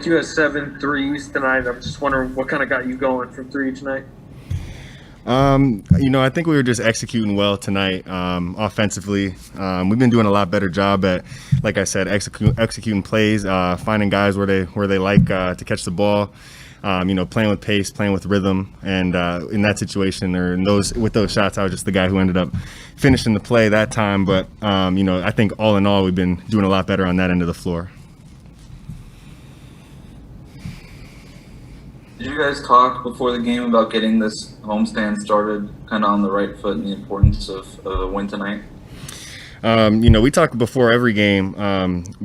You had 7 threes tonight. I'm just wondering what kind of got you going from three tonight. I think we were just executing well tonight offensively. We've been doing a lot better job at, like I said, executing plays, finding guys where they like to catch the ball. Playing with pace, playing with rhythm, and in that situation or with those shots, I was just the guy who ended up finishing the play that time. But I think all in all, we've been doing a lot better on that end of the floor. Did you guys talk before the game about getting this homestand started kind of on the right foot and the importance of a win tonight? We talk before every game.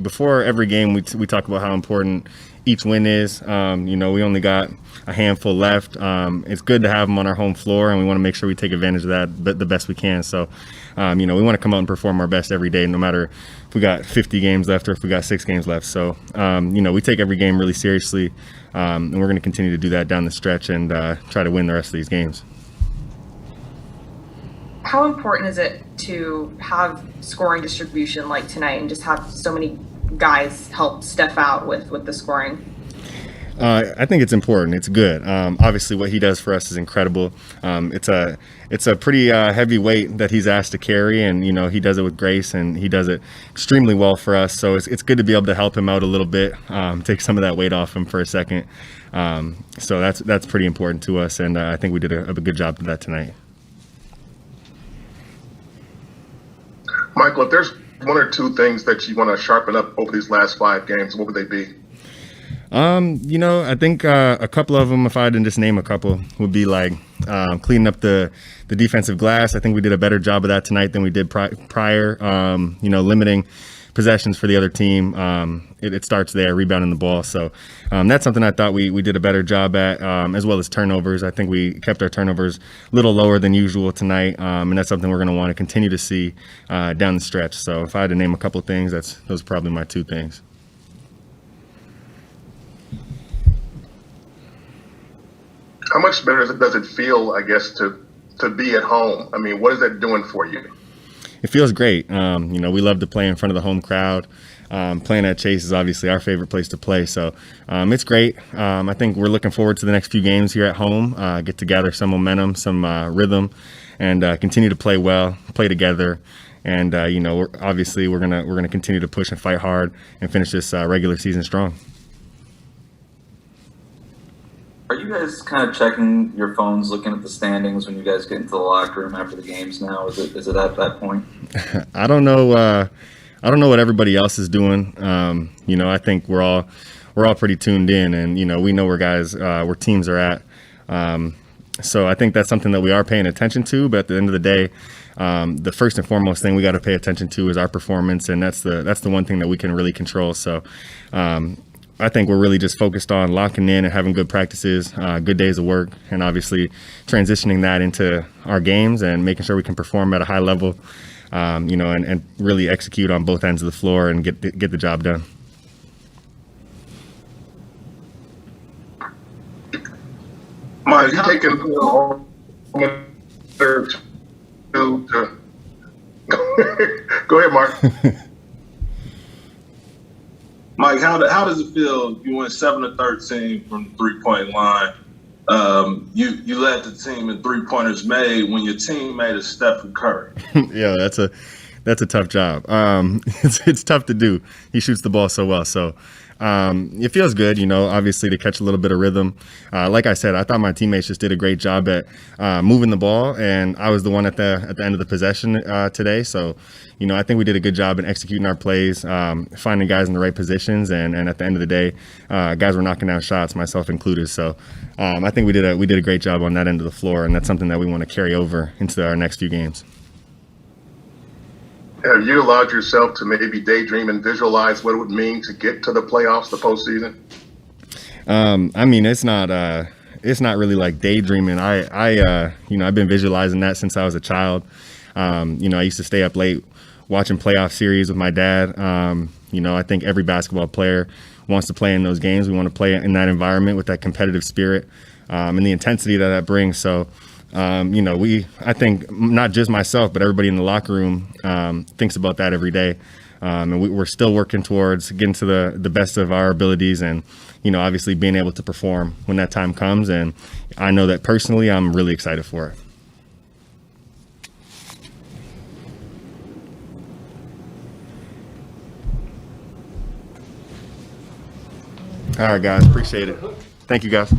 Before every game, we talk about how important each win is. We only got a handful left. It's good to have them on our home floor, and we want to make sure we take advantage of that the best we can. So, we want to come out and perform our best every day, no matter if we got 50 games left or if we got 6 games left. So, we take every game really seriously, and we're going to continue to do that down the stretch and try to win the rest of these games. How important is it to have scoring distribution like tonight and just have so many guys help Steph out with the scoring? I think it's important. It's good. Obviously, what he does for us is incredible. It's a pretty heavy weight that he's asked to carry, and he does it with grace, and he does it extremely well for us. So it's good to be able to help him out a little bit, take some of that weight off him for a second. So that's pretty important to us, and I think we did a good job of that tonight. Mychal, if there's one or two things that you want to sharpen up over these last 5 games, what would they be? I think a couple of them, if I had to just name a couple, would be like cleaning up the defensive glass. I think we did a better job of that tonight than we did prior. Limiting possessions for the other team. It starts there, rebounding the ball. So that's something I thought we did a better job at, as well as turnovers. I think we kept our turnovers a little lower than usual tonight, and that's something we're going to want to continue to see down the stretch. So if I had to name a couple of things, those are probably my 2 things. How much better does it feel, I guess, to be at home? I mean, what is that doing for you? It feels great. We love to play in front of the home crowd. Playing at Chase is obviously our favorite place to play. So it's great. I think we're looking forward to the next few games here at home, get to gather some momentum, some rhythm, and continue to play well, play together. And, we're gonna continue to push and fight hard and finish this regular season strong. Are you guys kind of checking your phones, looking at the standings when you guys get into the locker room after the games now? Is it at that point? I don't know. I don't know what everybody else is doing. I think we're all pretty tuned in, and we know where teams are at. So I think that's something that we are paying attention to. But at the end of the day, the first and foremost thing we got to pay attention to is our performance, and that's the one thing that we can really control. So I think we're really just focused on locking in and having good practices, good days of work, and obviously transitioning that into our games and making sure we can perform at a high level, and really execute on both ends of the floor and get the job done. Mike, you taking go ahead, Mark. Mike, how does it feel? You went 7 of 13 from the 3-point line. You led the team in 3-pointers made when your teammate is Stephen Curry. Yeah, that's a tough job. It's tough to do. He shoots the ball so well. So it feels good, obviously to catch a little bit of rhythm. Like I said, I thought my teammates just did a great job at moving the ball, and I was the one at the end of the possession today. So, I think we did a good job in executing our plays, finding guys in the right positions, and at the end of the day, guys were knocking down shots, myself included. So I think we did a great job on that end of the floor, and that's something that we want to carry over into our next few games. Have you allowed yourself to maybe daydream and visualize what it would mean to get to the playoffs, the postseason? It's not really like daydreaming. I've been visualizing that since I was a child. I used to stay up late watching playoff series with my dad. I think every basketball player wants to play in those games. We want to play in that environment with that competitive spirit and the intensity that brings. So, I think not just myself, but everybody in the locker room thinks about that every day. And we're still working towards getting to the best of our abilities and, obviously being able to perform when that time comes. And I know that personally, I'm really excited for it. All right, guys. Appreciate it. Thank you, guys.